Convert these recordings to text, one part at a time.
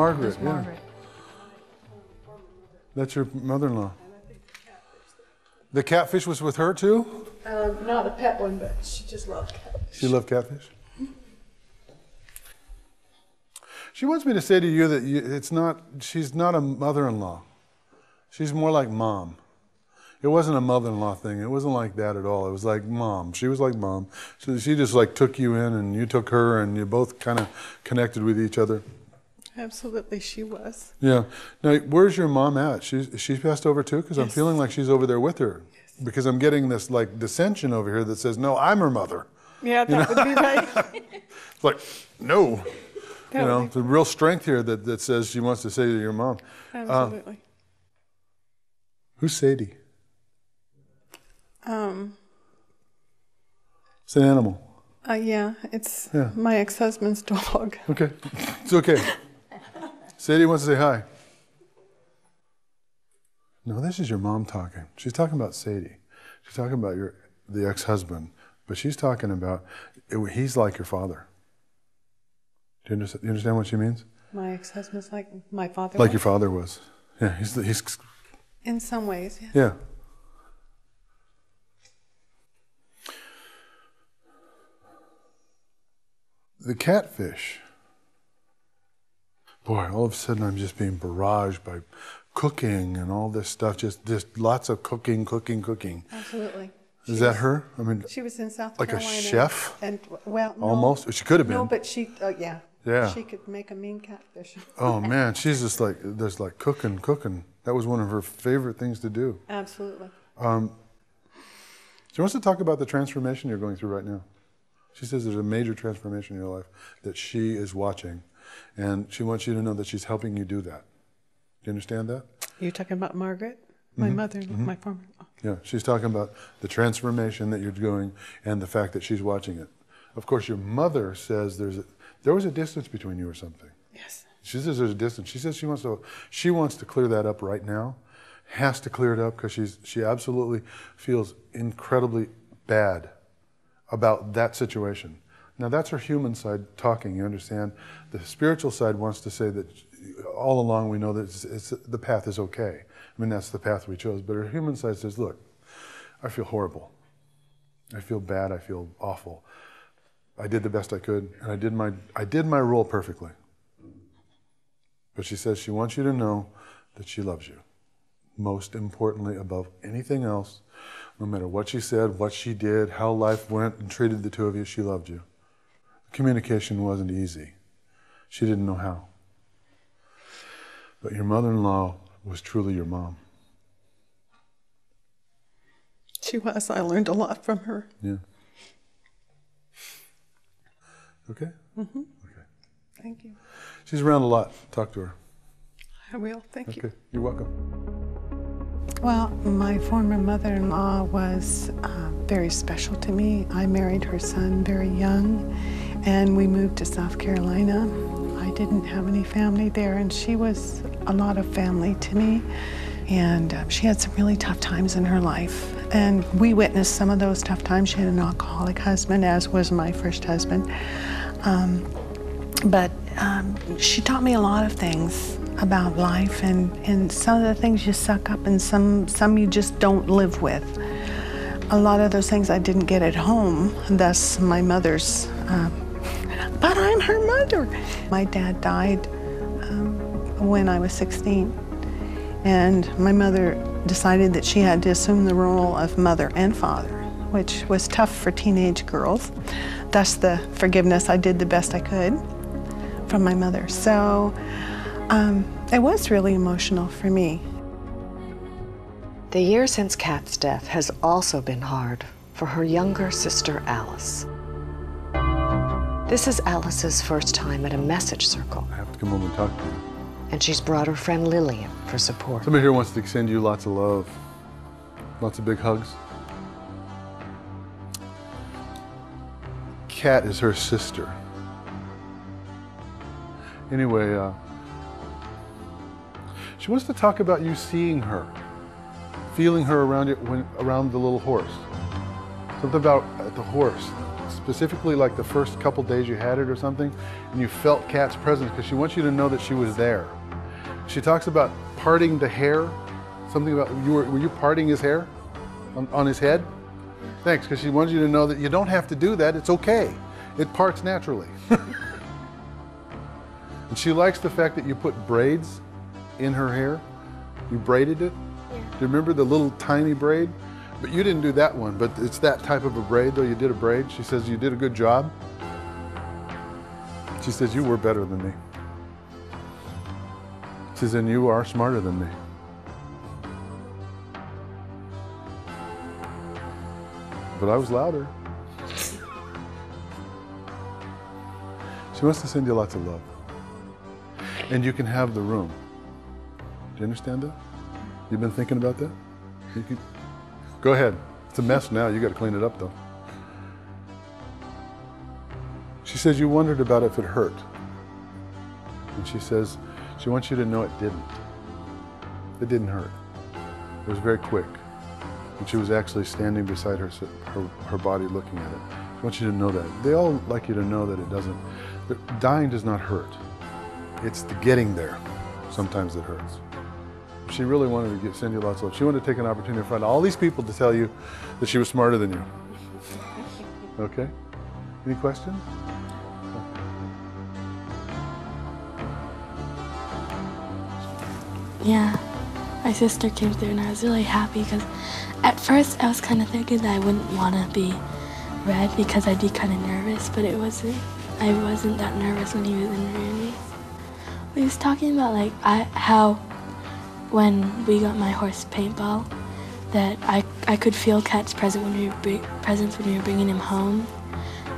Margaret, yeah. Margaret. That's your mother-in-law. The catfish was with her too? Not a pet one, but she just loved catfish. She loved catfish? She wants me to say to you that she's not a mother-in-law. She's more like mom. It wasn't a mother-in-law thing. It wasn't like that at all. It was like mom. She was like mom. So she just like took you in and you took her and you both kind of connected with each other. Absolutely, she was. Yeah. Now, where's your mom at? She's passed over too? Because I'm Yes. feeling like she's over there with her. Yes. Because I'm getting this like dissension over here that says, no, I'm her mother. Yeah, that would be right. It's like, no. The real strength here that says she wants to say to your mom. Absolutely. Who's Sadie? It's an animal. Yeah, it's my ex-husband's dog. Okay. It's okay. Sadie wants to say hi. No, this is your mom talking. She's talking about Sadie. She's talking about the ex-husband. But she's talking about, he's like your father. Do you understand what she means? My ex-husband's like my father Like was? your father was. Yeah, he's In some ways, yeah. yeah. The catfish. Boy, all of a sudden I'm just being barraged by cooking and all this stuff. Just lots of cooking. Absolutely. Is that her? I mean, She was in South like Carolina. a chef? And well, no, Almost. She could have been. No, but she, yeah. Yeah. She could make a mean catfish. Oh man, she's just like, there's like cooking. That was one of her favorite things to do. Absolutely. She wants to talk about the transformation you're going through right now. She says there's a major transformation in your life that she is watching, and she wants you to know that she's helping you do that. Do you understand that? You're talking about Margaret, my mother, my former. Yeah, she's talking about the transformation that you're going and the fact that she's watching it. Of course, your mother says there was a distance between you or something. Yes. She says there's a distance. She says she wants to clear that up right now, has to clear it up because she absolutely feels incredibly bad about that situation. Now that's her human side talking, you understand? The spiritual side wants to say that all along we know that the path is okay. I mean, that's the path we chose. But her human side says, look, I feel horrible. I feel bad. I feel awful. I did the best I could, and I did my role perfectly. But she says she wants you to know that she loves you. Most importantly, above anything else, no matter what she said, what she did, how life went and treated the two of you, she loved you. Communication wasn't easy. She didn't know how. But your mother-in-law was truly your mom. She was. I learned a lot from her. Yeah. Okay? Mm-hmm. Okay. Thank you. She's around a lot. Talk to her. I will. Thank you. Okay. You're welcome. Well, my former mother-in-law was very special to me. I married her son very young, and we moved to South Carolina. I didn't have any family there, and she was a lot of family to me. And she had some really tough times in her life. And we witnessed some of those tough times. She had an alcoholic husband, as was my first husband. But she taught me a lot of things about life, and some of the things you suck up and some you just don't live with. A lot of those things I didn't get at home, thus my mother's, but I'm her mother. My dad died when I was 16, and my mother decided that she had to assume the role of mother and father, which was tough for teenage girls. Thus the forgiveness, I did the best I could from my mother. So it was really emotional for me. The year since Kat's death has also been hard for her younger sister, Alice. This is Alice's first time at a message circle. I have to come home and talk to you. And she's brought her friend Lillian for support. Somebody here wants to extend you lots of love. Lots of big hugs. Kat is her sister. Anyway, she wants to talk about you seeing her, feeling her around you, around the little horse. Something about the horse. specifically like the first couple days you had it or something, and you felt Kat's presence because she wants you to know that she was there. She talks about parting the hair, something about, were you parting his hair on his head? Thanks, because she wants you to know that you don't have to do that, it's okay. It parts naturally. And she likes the fact that you put braids in her hair. You braided it. Yeah. Do you remember the little tiny braid? But you didn't do that one, but it's that type of a braid, though you did a braid. She says you did a good job. She says you were better than me. She says, and you are smarter than me. But I was louder. She wants to send you lots of love. And you can have the room. Do you understand that? You've been thinking about that? You can, go ahead. It's a mess now. You got to clean it up, though. She says you wondered about if it hurt. And she says she wants you to know it didn't. It didn't hurt. It was very quick. And she was actually standing beside her body looking at it. She wants you to know that. They all like you to know that it doesn't. Dying does not hurt. It's the getting there. Sometimes it hurts. She really wanted to send you lots of love. She wanted to take an opportunity in front of all these people to tell you that she was smarter than you. Okay? Any questions? Yeah, my sister came through and I was really happy because at first I was kind of thinking that I wouldn't want to be read because I'd be kind of nervous, but I wasn't that nervous when he was interviewing me. He was talking about like how when we got my horse Paintball, that I could feel Kat's presence when we were bringing him home,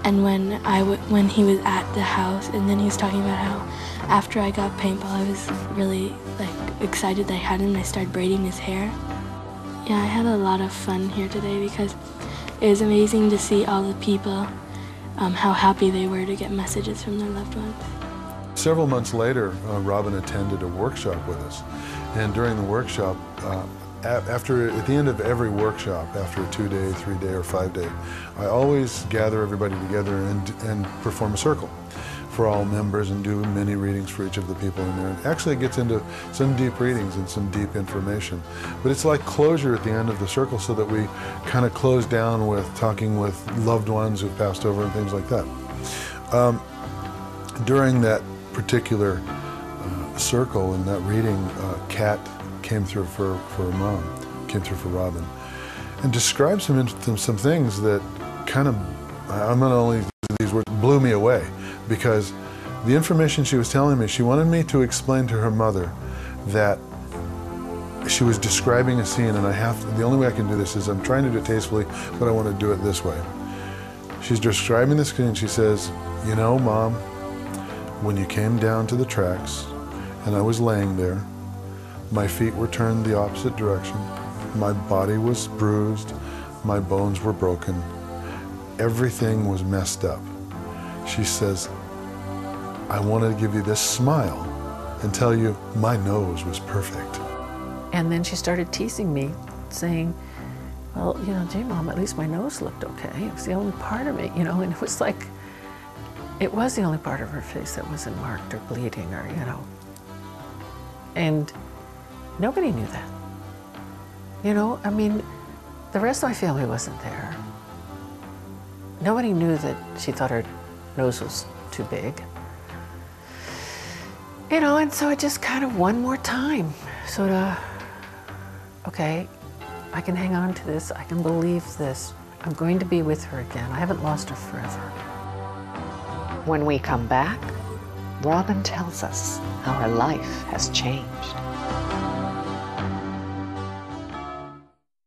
and when he was at the house. And then he was talking about how after I got Paintball, I was really like excited that I had him. And I started braiding his hair. Yeah, I had a lot of fun here today because it was amazing to see all the people, how happy they were to get messages from their loved ones. Several months later, Robin attended a workshop with us. And during the workshop, at the end of every workshop, after a 2-day, 3-day, or 5-day, I always gather everybody together and perform a circle for all members and do mini readings for each of the people in there. And actually it gets into some deep readings and some deep information. But it's like closure at the end of the circle so that we kind of close down with talking with loved ones who've passed over and things like that. During that particular circle in that reading, Kat came through for Mom, came through for Robin, and described some things that kind of, I'm not only use these words, blew me away, because the information she was telling me, she wanted me to explain to her mother that she was describing a scene, and the only way I can do this is I'm trying to do it tastefully, but I want to do it this way. She's describing the scene, she says, you know, Mom, when you came down to the tracks, and I was laying there, my feet were turned the opposite direction, my body was bruised, my bones were broken, everything was messed up. She says, I wanted to give you this smile and tell you my nose was perfect. And then she started teasing me, saying, well, you know, gee, Mom, at least my nose looked okay. It was the only part of it, you know, and it was like, it was the only part of her face that wasn't marked or bleeding or, you know. And nobody knew that. You know, I mean, the rest of my family wasn't there. Nobody knew that she thought her nose was too big. You know, and so it just kind of one more time, sort of, okay, I can hang on to this, I can believe this. I'm going to be with her again. I haven't lost her forever. When we come back, Robin tells us how her life has changed.